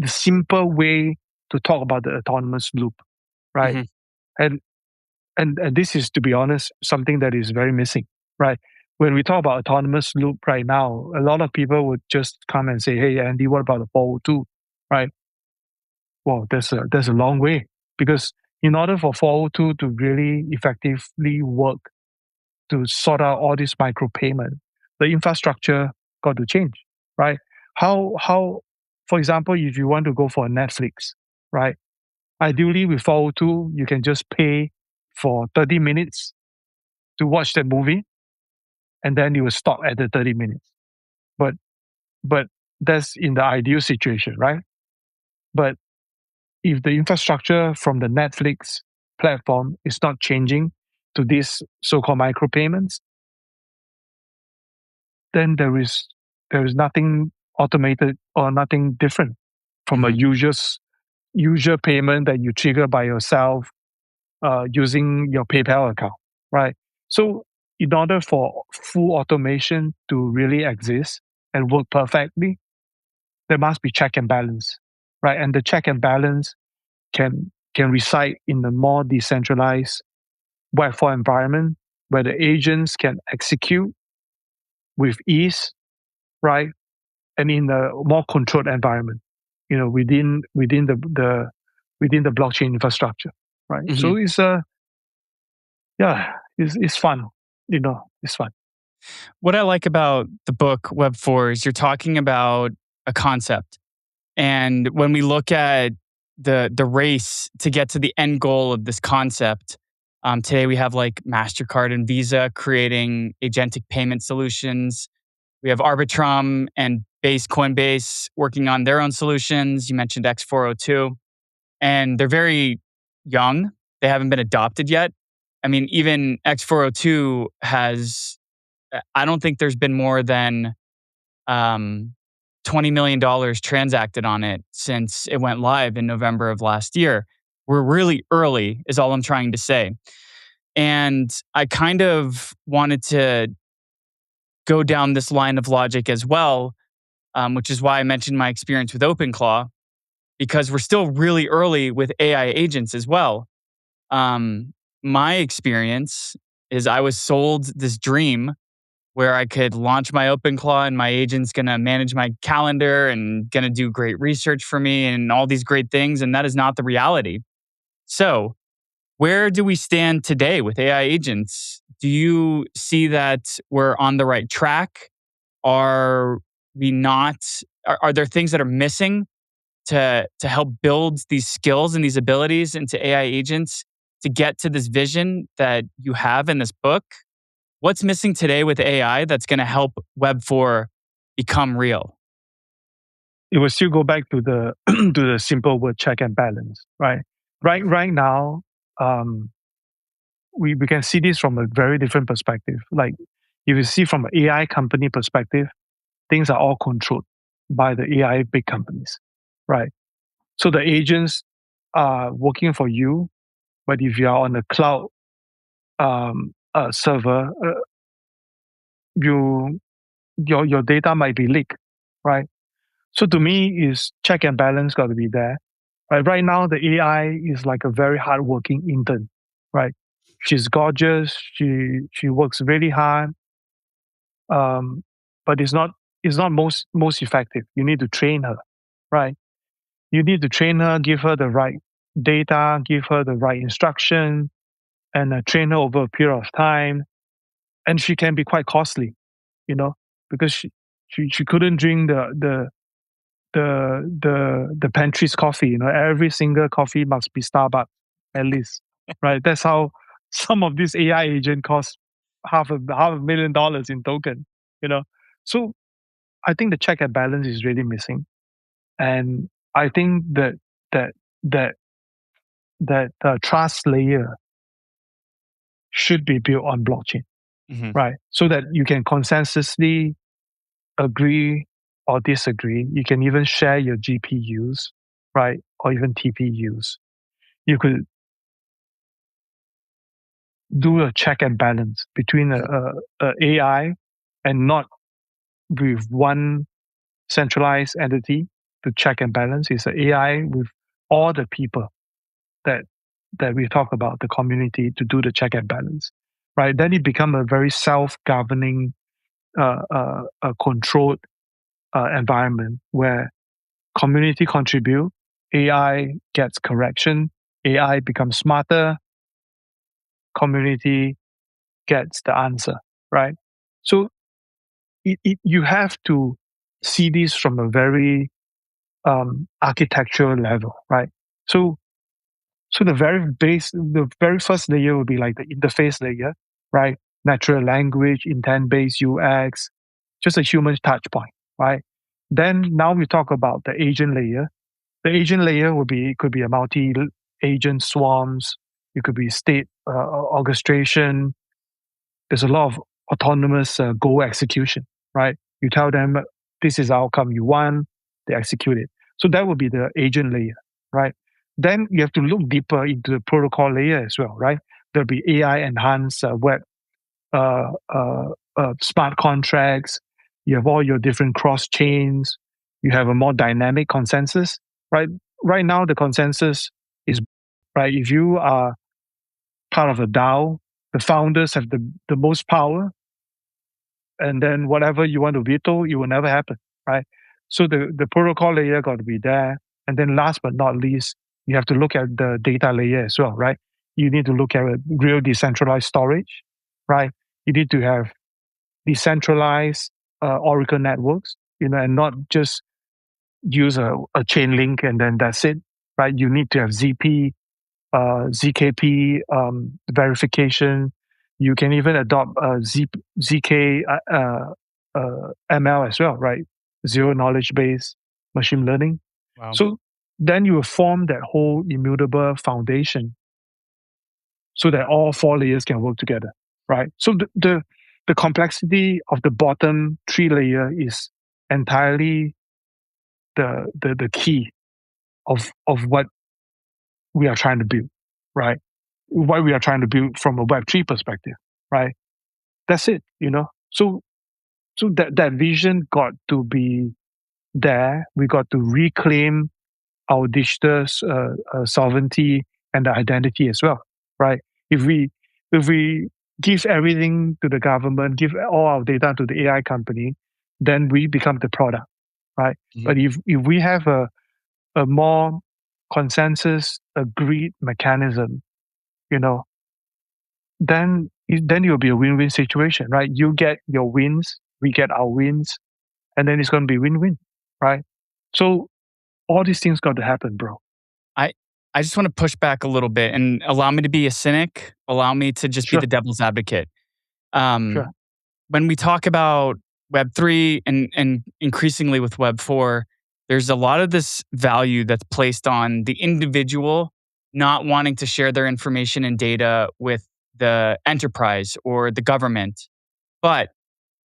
simple way to talk about the autonomous loop, right? Mm-hmm. And and this is, to be honest, something that is very missing, right? When we talk about autonomous loop right now, a lot of people would just come and say, "Hey, Andy, what about the 402?" Right? Well, there's a long way because in order for 402 to really effectively work to sort out all this micropayment, the infrastructure got to change, right? How for example, if you want to go for a Netflix, right? Ideally with 402, you can just pay for 30 minutes to watch that movie and then you will stop at the 30 minutes. But but that's in the ideal situation, right? But if the infrastructure from the Netflix platform is not changing to these so-called micropayments, then there is nothing automated or nothing different, from a usual payment that you trigger by yourself using your PayPal account, right? So in order for full automation to really exist and work perfectly, there must be check and balance, right? And the check and balance can reside in the more decentralized Web4 environment where the agents can execute with ease, right? And in a more controlled environment, within the blockchain infrastructure, right? So it's it's fun, it's fun. What I like about the book Web4 is you're talking about a concept. And when we look at the race to get to the end goal of this concept, today we have like MasterCard and Visa creating agentic payment solutions. We have Arbitrum and Coinbase working on their own solutions. You mentioned X402. And they're very young. They haven't been adopted yet. I mean, even X402 has, I don't think there's been more than $20 million transacted on it since it went live in November of last year. We're really early, is all I'm trying to say. And I kind of wanted to go down this line of logic as well, which is why I mentioned my experience with OpenClaw, because we're still really early with AI agents as well. My experience is I was sold this dream where I could launch my OpenClaw and my agent's going to manage my calendar and going to do great research for me and all these great things. And that is not the reality. So where do we stand today with AI agents? Do you see that we're on the right track? Are we not? Are there things that are missing to help build these skills and these abilities into AI agents to get to this vision that you have in this book? What's missing today with AI that's going to help Web4 become real? It will still go back to the to the simple word check and balance, right? Right now, we can see this from a very different perspective. Like if you see from an AI company perspective, things are all controlled by the AI big companies, right? So the agents are working for you, but if you are on the cloud server, your data might be leaked, right? So to me, is check and balance got to be there. Right now, the AI is like a very hardworking intern, right? She's gorgeous. She works really hard, but it's not most effective. You need to train her, right? You need to train her, give her the right data, give her the right instruction, and train her over a period of time. And she can be quite costly, because she couldn't drink the pantry's coffee. Every single coffee must be Starbucks at least, right? That's how some of these AI agent cost half a $500,000 in token. So I think the check and balance is really missing, and I think that the trust layer should be built on blockchain, right? So that you can consensusly agree or disagree. You can even share your GPUs, right? Or even TPUs. You could do a check and balance between a AI and not with one centralized entity to check and balance. It's an AI with all the people that we talk about, the community, to do the check and balance, right? Then it becomes a very self-governing, controlled environment where community contribute, AI gets correction, AI becomes smarter, community gets the answer, right? So you have to see this from a very architectural level, right? So the very first layer will be like the interface layer, right? Natural language, intent-based UX, just a human touch point, right? Then now we talk about the agent layer. The agent layer could be a multi-agent swarms. It could be state orchestration. There's a lot of autonomous goal execution, right? You tell them this is the outcome you want, they execute it. So that would be the agent layer, right? Then you have to look deeper into the protocol layer as well, right? There'll be AI enhanced web uh, uh, smart contracts. You have all your different cross chains. You have a more dynamic consensus, right? Right now, the consensus is right. If you are part of a DAO, the founders have the most power, and then whatever you want to veto, it will never happen, right? So the protocol layer got to be there, and then last but not least, you have to look at the data layer as well, right? You need to look at real decentralized storage, right? You need to have decentralized Oracle networks, and not just use a chain link and then that's it, right? You need to have ZKP verification. You can even adopt ZK ML as well, right? Zero knowledge base machine learning. Wow. So then you will form that whole immutable foundation so that all four layers can work together, right? So the complexity of the bottom three layer is entirely the key of what we are trying to build, right? What we are trying to build from a Web3 perspective, right? That's it, So that vision got to be there. We got to reclaim our digital sovereignty and the identity as well, right? If we give everything to the government, give all our data to the AI company, then we become the product, right? Mhm. But if we have a more consensus agreed mechanism, you know, then it'll be a win-win situation, right? You get your wins, we get our wins, and then it's going to be win-win, right? So all these things got to happen, bro. I I just want to push back a little bit and allow me to be a cynic. Allow me to just be Sure, the devil's advocate. Um, sure. when we talk about Web3 and increasingly with Web4, there's a lot of this value that's placed on the individual not wanting to share their information and data with the enterprise or the government. But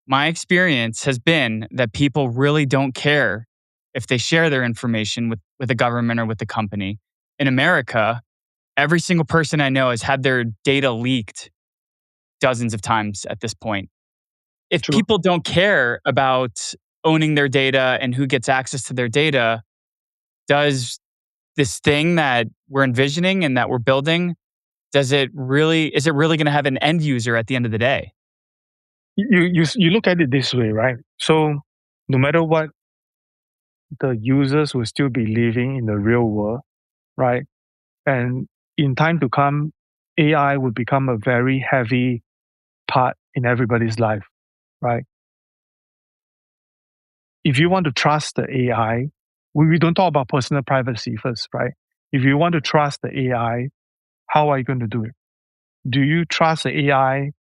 my experience has been that people really don't care if they share their information with a government or with a company. In America, every single person I know has had their data leaked dozens of times at this point. If True. people don't care about owning their data and who gets access to their data, does this thing that we're envisioning and that we're building, is it really going to have an end user at the end of the day? You look at it this way, right? So no matter what, the users will still be living in the real world, right? And in time to come, AI will become a very heavy part in everybody's life, right? If you want to trust the AI, we don't talk about personal privacy first, right? If you want to trust the AI, how are you going to do it? Do you trust the AI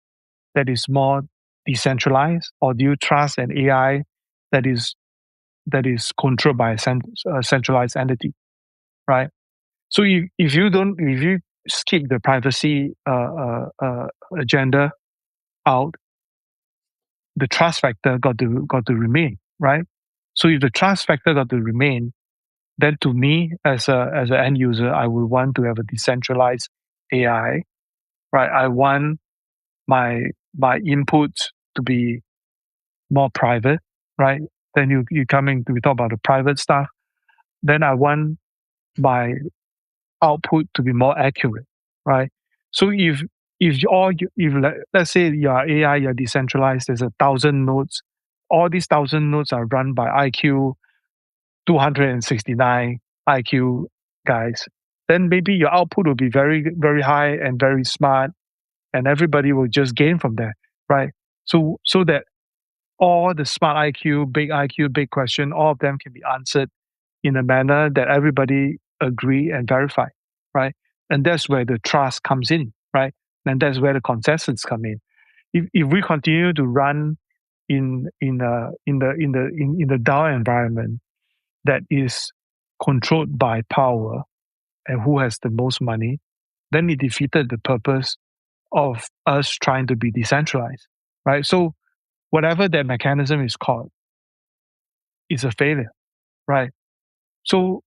that is more decentralized, or do you trust an AI that is controlled by a centralized entity, right? So if you skip the privacy agenda out, the trust factor got to remain, right? So if the trust factor got to remain, then to me as an end user, I would want to have a decentralized AI, right? I want my input to be more private, right? Then you coming to we talk about the private stuff. Then I want my output to be more accurate, right? So let's say your AI, you're decentralized, there's 1,000 nodes. All these 1,000 nodes are run by IQ 269 IQ guys. Then maybe your output will be very very high and very smart, and everybody will just gain from that, right? So that all the smart IQ, big question, all of them can be answered in a manner that everybody agree and verify, right? And that's where the trust comes in, right? And that's where the consensus come in. If we continue to run in the DAO environment that is controlled by power and who has the most money, then it defeated the purpose of us trying to be decentralized, right? So whatever that mechanism is called is a failure, right? So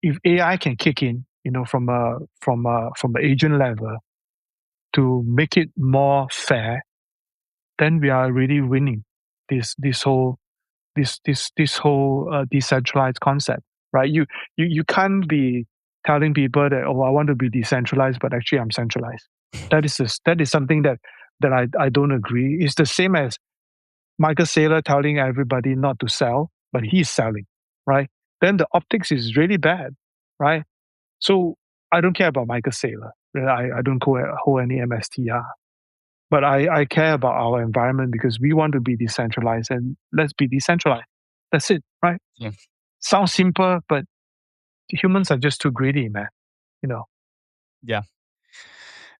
if AI can kick in, from the agent level to make it more fair, then we are really winning this whole decentralized concept, right? You can't be telling people that, I want to be decentralized, but actually I'm centralized. That is something that I don't agree. It's the same as Michael Saylor telling everybody not to sell, but he's selling, right? Then the optics is really bad, right? So I don't care about Michael Saylor. I don't hold any MSTR. But I care about our environment because we want to be decentralized, and let's be decentralized. That's it, right? Yeah. Sounds simple, but humans are just too greedy, man. Yeah.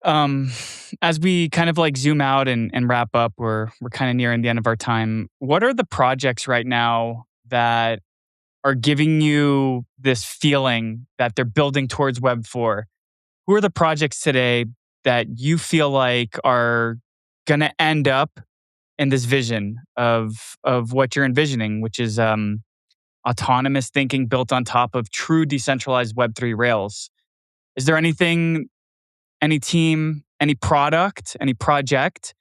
As we kind of like zoom out and wrap up, we're kind of nearing the end of our time. What are the projects right now that are giving you this feeling that they're building towards Web4? Who are the projects today that you feel like are going to end up in this vision of what you're envisioning, which is autonomous thinking built on top of true decentralized Web3 rails? Is there anything, any team, any product, any project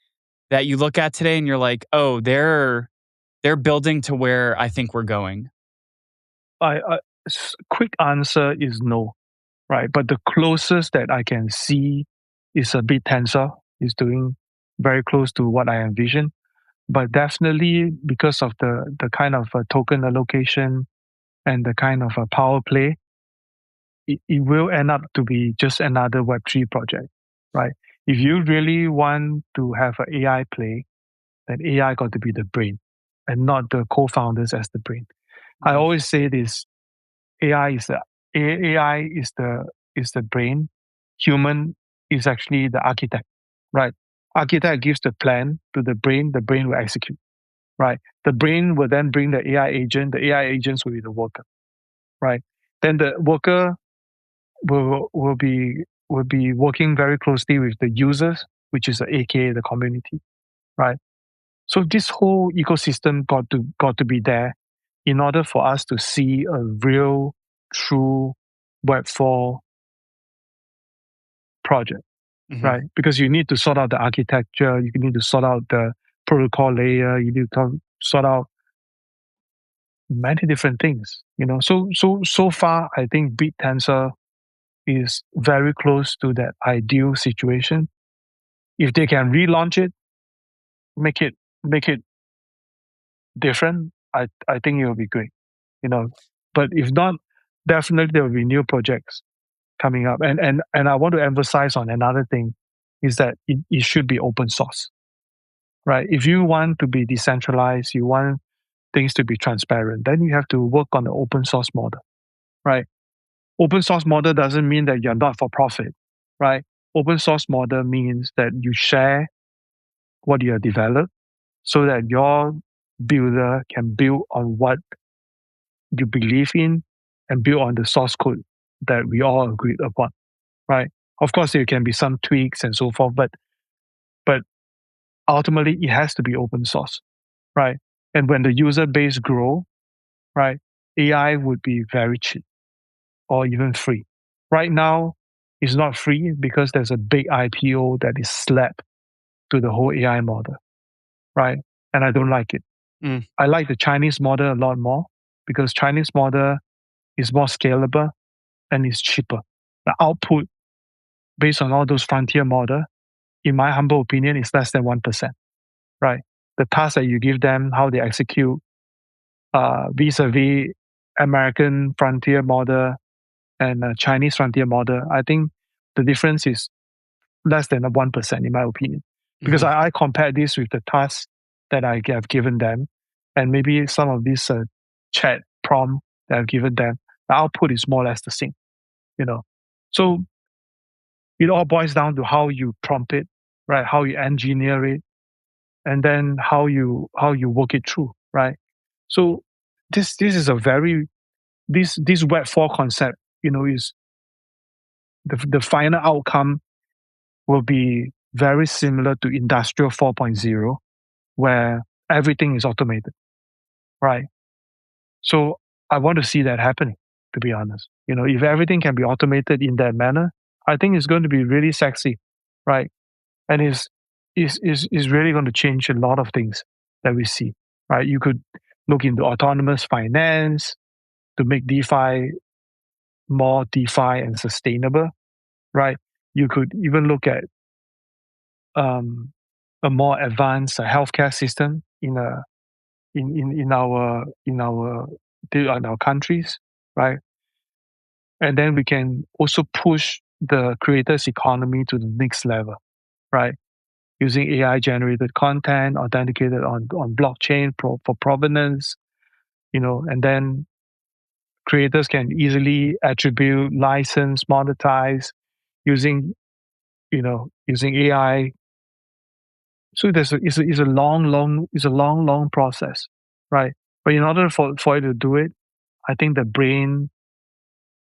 that you look at today and you're like, oh, they're building to where I think we're going? Quick answer is no, right? But the closest that I can see is a bit Tensor is doing very close to what I envision. But definitely because of the kind of token allocation and the kind of power play, it will end up to be just another Web3 project, right? If you really want to have an AI play, then AI got to be the brain and not the co-founders as the brain. I always say this: AI is the brain. Human is actually the architect, right? Architect gives the plan to the brain will execute, right? The brain will then bring the AI agent. The AI agents will be the worker, right? Then the worker will be working very closely with the users, which is the AKA the community, right? So this whole ecosystem got to be there in order for us to see a real, true Web4 project, right? Because you need to sort out the architecture, you need to sort out the protocol layer, you need to sort out many different things, So far, I think BitTensor is very close to that ideal situation. If they can relaunch it, make it different, I think it will be great, But if not, definitely there will be new projects coming up. And I want to emphasize on another thing is that it should be open source, right? If you want to be decentralized, you want things to be transparent, then you have to work on the open source model, right? Open source model doesn't mean that you're not for profit, right? Open source model means that you share what you have developed so that your builder can build on what you believe in and build on the source code that we all agreed upon, right? Of course, there can be some tweaks and so forth, but ultimately it has to be open source, right? And when the user base grow, right, AI would be very cheap or even free. Right now, it's not free because there's a big IPO that is slapped to the whole AI model, right? And I don't like it. I like the Chinese model a lot more because Chinese model is more scalable and it's cheaper. The output based on all those frontier model, in my humble opinion, is less than 1%, right? The task that you give them, how they execute, vis-a-vis American frontier model and Chinese frontier model, I think the difference is less than 1%, in my opinion. Because I compare this with the tasks that I have given them, and maybe some of these chat prompt that I've given them, the output is more or less the same, So it all boils down to how you prompt it, right? How you engineer it, and then how you work it through, right? So this is a very this Web4 concept, is the final outcome will be very similar to Industrial 4.0, where everything is automated, right? So I want to see that happening. to be honest. If everything can be automated in that manner, I think it's going to be really sexy, right? And is really going to change a lot of things that we see, right? You could look into autonomous finance to make DeFi more DeFi and sustainable, right? You could even look at a more advanced healthcare system in our countries, right? And then we can also push the creators economy to the next level, right? Using AI generated content authenticated on blockchain for provenance, and then creators can easily attribute, license, monetize using using AI. So it's a long process, right? But in order for it to do it, I think the brain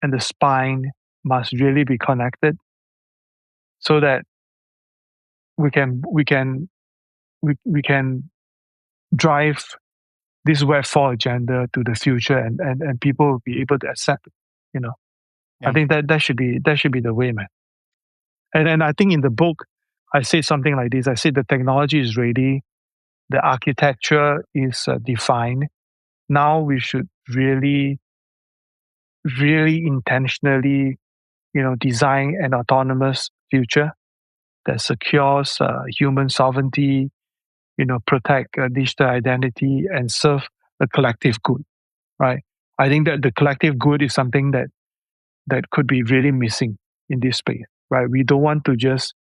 and the spine must really be connected so that we can drive this Web4 agenda to the future, and people will be able to accept it. Yeah. I think that should be the way, man. And then I think in the book, I said something like this. I said the technology is ready, the architecture is defined. Now we should really, really intentionally, design an autonomous future that secures human sovereignty, protect digital identity and serve the collective good, right? I think that the collective good is something that could be really missing in this space, right? We don't want to just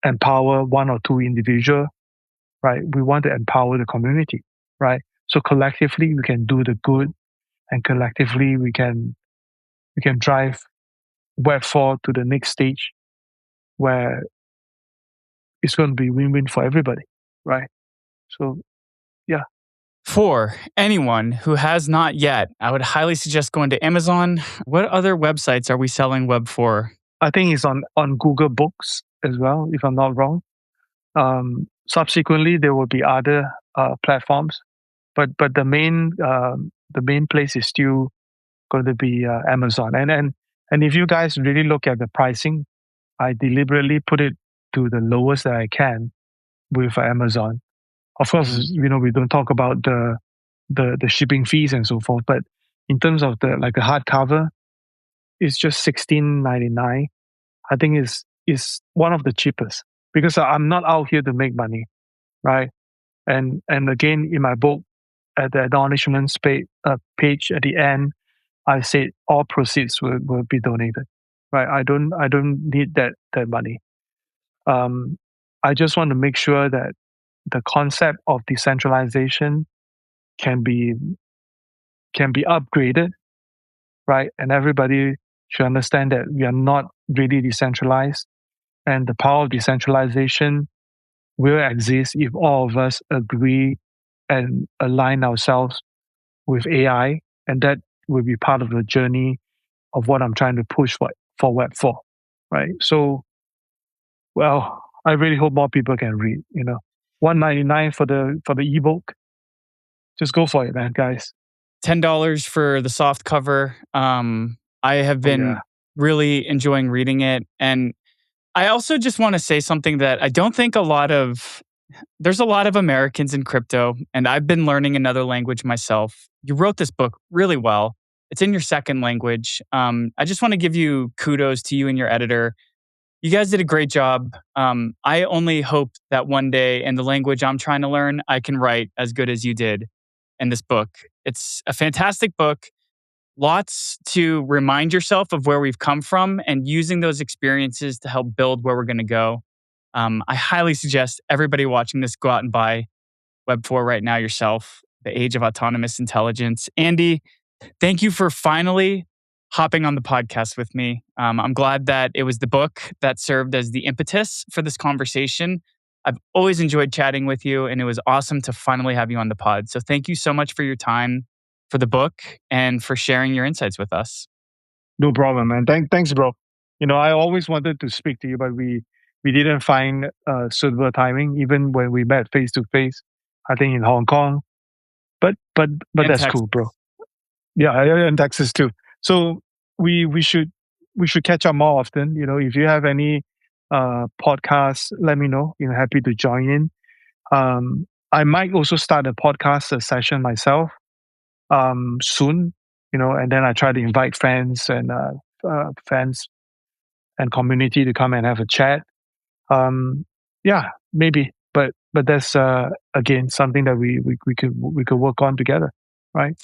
empower one or two individual, right? We want to empower the community, right? So collectively we can do the good, and collectively we can drive Web4 to the next stage where it's going to be win-win for everybody, right? So yeah. For anyone who has not yet, I would highly suggest going to Amazon. What other websites are we selling Web4? I think it's on Google Books as well, if I'm not wrong. Subsequently, there will be other platforms, but the main place is still going to be Amazon. And if you guys really look at the pricing, I deliberately put it to the lowest that I can with Amazon. Of course, we don't talk about the shipping fees and so forth, but in terms of the hardcover, it's just $16.99. I think is one of the cheapest because I'm not out here to make money, right? And again, in my book, at the acknowledgements page at the end, I said all proceeds will be donated, right? I don't need that money. I just want to make sure that the concept of decentralization can be upgraded, right? And everybody should understand that we are not really decentralized, and the power of decentralization will exist if all of us agree and align ourselves with AI, and that will be part of the journey of what I'm trying to push for Web4, right? So, well, I really hope more people can read. $1.99 for the ebook. Just go for it, man, guys. $10 for the soft cover. I have been really enjoying reading it. And I also just want to say something that I don't think there's a lot of Americans in crypto, and I've been learning another language myself. You wrote this book really well. It's in your second language. I just want to give you kudos to you and your editor. You guys did a great job. I only hope that one day in the language I'm trying to learn, I can write as good as you did in this book. It's a fantastic book. Lots to remind yourself of where we've come from and using those experiences to help build where we're going to go. I highly suggest everybody watching this go out and buy Web4 right now yourself, The Age of Autonomous Intelligence. Andy, thank you for finally hopping on the podcast with me. I'm glad that it was the book that served as the impetus for this conversation. I've always enjoyed chatting with you, and it was awesome to finally have you on the pod. So thank you so much for your time, for the book, and for sharing your insights with us. No problem, man. Thanks, bro. I always wanted to speak to you, but we didn't find suitable timing, even when we met face to face. I think in Hong Kong, but that's Texas. cool, bro. Yeah, in Texas too. So we should catch up more often. If you have any podcasts, let me know. Happy to join in. I might also start a podcast session myself soon. And then I try to invite friends and fans and community to come and have a chat. Yeah, maybe, but that's again something that we could work on together, right?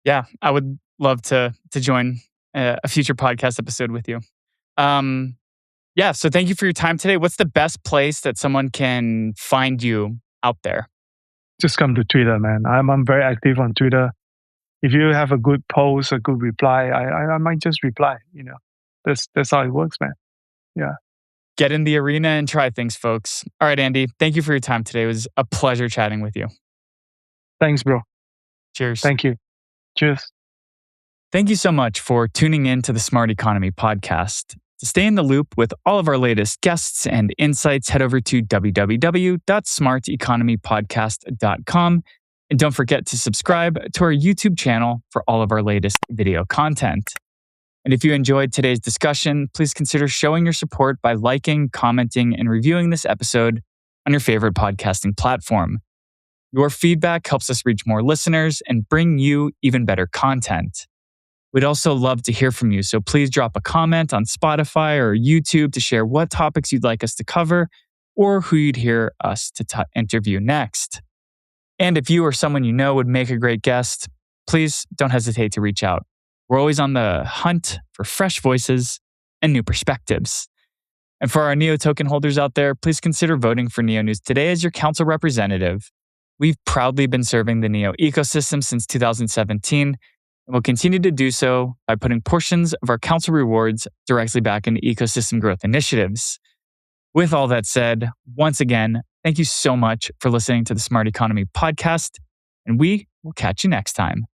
Yeah, I would love to join a future podcast episode with you. Yeah, so thank you for your time today. What's the best place that someone can find you out there? Just come to Twitter, man. I'm very active on Twitter. If you have a good post, a good reply, I might just reply. That's how it works, man. Yeah. Get in the arena and try things, folks. All right, Andy, thank you for your time today. It was a pleasure chatting with you. Thanks, bro. Cheers. Thank you. Cheers. Thank you so much for tuning in to the Smart Economy podcast. To stay in the loop with all of our latest guests and insights, head over to www.smarteconomypodcast.com. And don't forget to subscribe to our YouTube channel for all of our latest video content. And if you enjoyed today's discussion, please consider showing your support by liking, commenting, and reviewing this episode on your favorite podcasting platform. Your feedback helps us reach more listeners and bring you even better content. We'd also love to hear from you, so please drop a comment on Spotify or YouTube to share what topics you'd like us to cover or who you'd hear us to interview next. And if you or someone you know would make a great guest, please don't hesitate to reach out. We're always on the hunt for fresh voices and new perspectives. And for our NEO token holders out there, please consider voting for NEO News Today as your council representative. We've proudly been serving the NEO ecosystem since 2017, and we'll continue to do so by putting portions of our council rewards directly back into ecosystem growth initiatives. With all that said, once again, thank you so much for listening to the Smart Economy podcast, and we will catch you next time.